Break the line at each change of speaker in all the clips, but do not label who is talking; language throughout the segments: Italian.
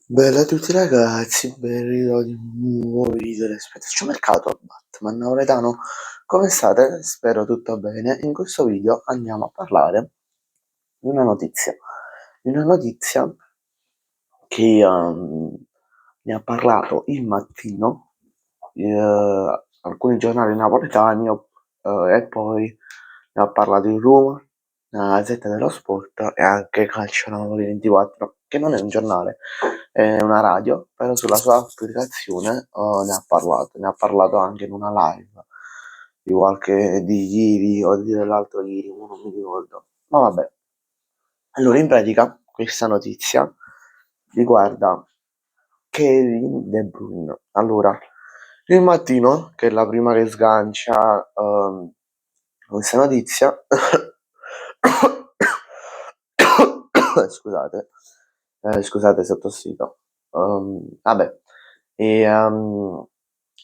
Bella a tutti ragazzi, ben ritrovati in un nuovo video del Mercato Batman Nauretano. Come state? Spero tutto bene. In questo video andiamo a parlare di una notizia che ne ha parlato il mattino, alcuni giornali napoletani e poi ne ha parlato il Roma, la Gazzetta dello Sport e anche Calcio Napoli 24, che non è un giornale, è una radio, però sulla sua applicazione ne ha parlato anche in una live di ieri o dell'altro ieri, non mi ricordo. Ma vabbè, allora in pratica questa notizia riguarda Kevin De Bruyne. Allora, il mattino, che è la prima che sgancia questa notizia, scusate, scusate se ho tossito. Vabbè, e,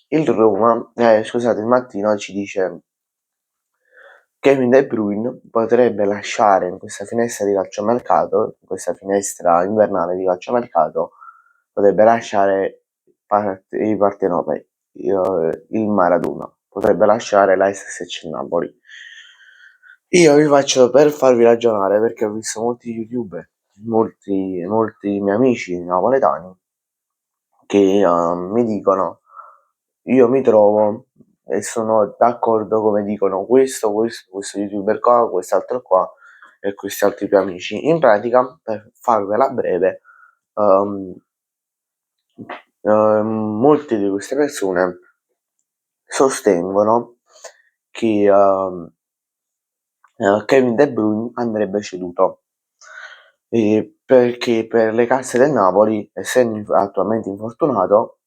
il Roma, scusate, il mattino ci dice Kevin De Bruyne potrebbe lasciare in questa finestra di calciomercato, in questa finestra invernale di calciomercato, potrebbe lasciare i partenopei, il Maradona, potrebbe lasciare la SSC Napoli. Io vi faccio per farvi ragionare perché ho visto molti youtuber, molti miei amici napoletani che mi dicono io mi trovo e sono d'accordo come dicono questo youtuber qua, quest'altro qua e questi altri più amici. In pratica, per farvela breve, ehm, molte di queste persone sostengono che Kevin De Bruyne andrebbe ceduto. Perché per le casse del Napoli, essendo attualmente infortunato,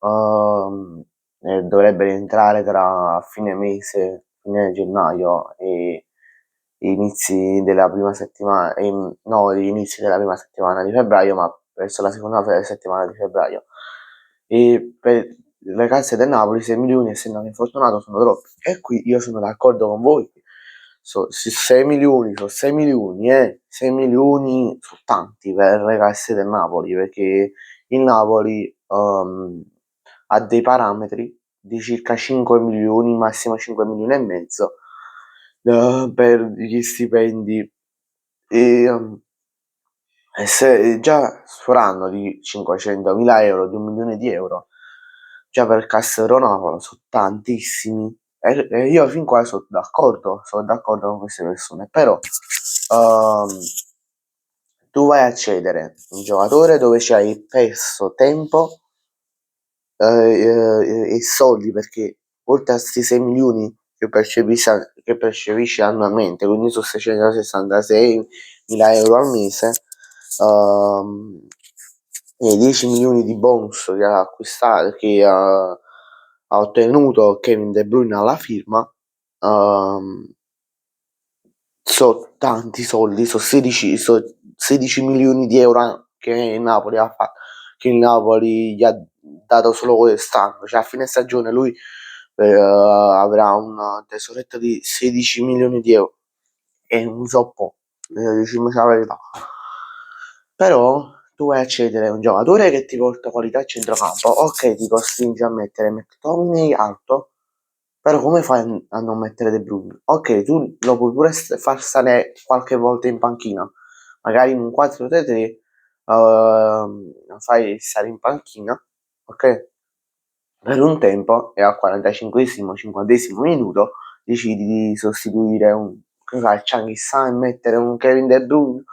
dovrebbe rientrare tra fine mese, fine gennaio e inizi della prima settimana, no, gli inizi della prima settimana di febbraio, ma verso la seconda settimana di febbraio. E per le casse del Napoli 6 milioni, essendo infortunato, sono troppi. E qui io sono d'accordo con voi. 6 milioni, sono 6 milioni, 6 milioni sono tanti per le casse del Napoli, perché il Napoli ha dei parametri di circa 5 milioni, massimo 5 milioni e mezzo per gli stipendi e, e se già sforando di 500.000 euro, di 1 milione di euro, già per Cassero Napoli sono tantissimi. E io fin qua sono d'accordo con queste persone, però ehm, tu vai a cedere un giocatore dove c'hai perso tempo e soldi, perché oltre a sti 6 milioni che percepisci annualmente, quindi su 666 mila euro al mese, e 10 milioni di bonus che ha acquistato, ha ottenuto Kevin De Bruyne alla firma, sono tanti soldi, sono 16 milioni di euro che il Napoli ha fatto, che il Napoli gli ha dato solo quest'anno, cioè a fine stagione lui avrà un tesoretto di 16 milioni di euro e non so po', diciamoci la verità. Però tu vai a cedere a un giocatore che ti porta qualità a centrocampo, ok, ti costringe a mettere McTominay alto, però come fai a non mettere De Bruyne? Ok, tu lo puoi pure far stare qualche volta in panchina, magari in un 4-3-3, fai stare in panchina, ok? Per un tempo e al 45esimo, 50esimo minuto decidi di sostituire Changhissà e mettere un Kevin De Bruyne,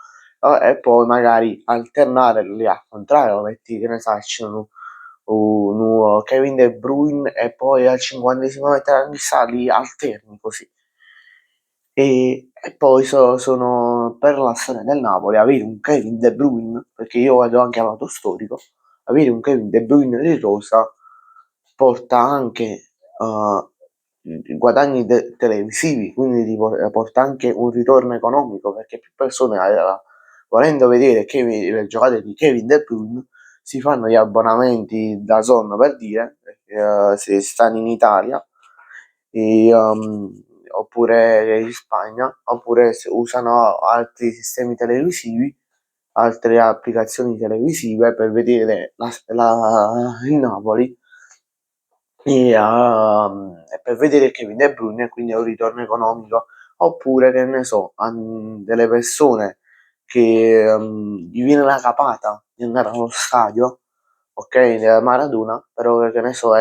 e poi magari alternare lì al contrario, metti che ne sai, c'è un Kevin De Bruyne e poi al 50esimo mettere Changhissà, li alterni così. E poi sono per la storia del Napoli avere un Kevin De Bruyne, perché io vado anche a lato storico, avere un Kevin De Bruyne di rosa porta anche guadagni televisivi, quindi porta anche un ritorno economico, perché più persone, volendo vedere le giocate di Kevin De Bruyne, si fanno gli abbonamenti da Zon, per dire, se stanno in Italia, e, oppure in Spagna, oppure se usano altri sistemi televisivi, altre applicazioni televisive per vedere il Napoli e per vedere Kevin De Bruyne, quindi è un ritorno economico, oppure che ne so, delle persone che gli viene la capata di andare allo stadio, ok, della Maradona, però che ne so,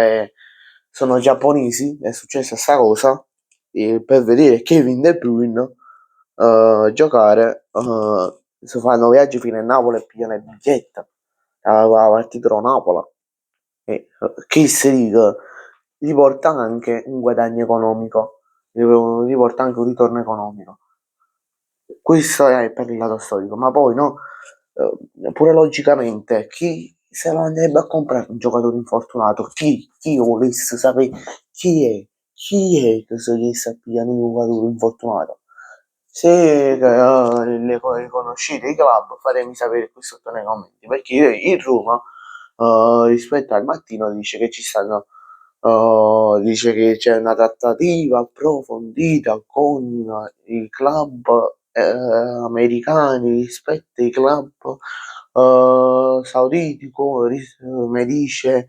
sono giapponesi, è successa sta cosa, e per vedere Kevin De Bruyne giocare, si fanno viaggi fino a Napoli e pigliano il biglietto la partita da Napoli. E che si dica, gli porta anche un guadagno economico, gli porta anche un ritorno economico. Questo è per il lato storico, ma poi no, pure logicamente, chi se lo andrebbe a comprare un giocatore infortunato? Chi volesse sapere chi è che se riesce a pigliare un giocatore infortunato? Se le conoscete i club, fatemi sapere qui sotto nei commenti, perché io in Roma, rispetto al mattino, dice che c'è una trattativa approfondita con i club americani rispetto ai club sauditi, come dice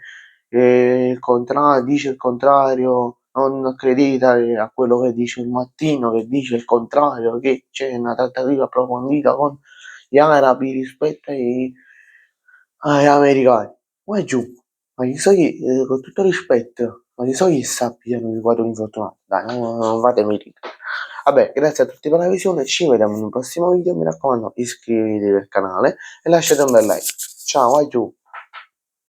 il contrario, non credete a quello che dice il mattino, che dice il contrario, che c'è una trattativa approfondita con gli arabi rispetto agli americani. Ma è giù, ma gli so con tutto rispetto, ma gli so che sappiano i quattro infortunati. Dai, non fatemi ridere. Vabbè, grazie a tutti per la visione, ci vediamo in un prossimo video, mi raccomando iscrivetevi al canale e lasciate un bel like. Ciao, vai giù.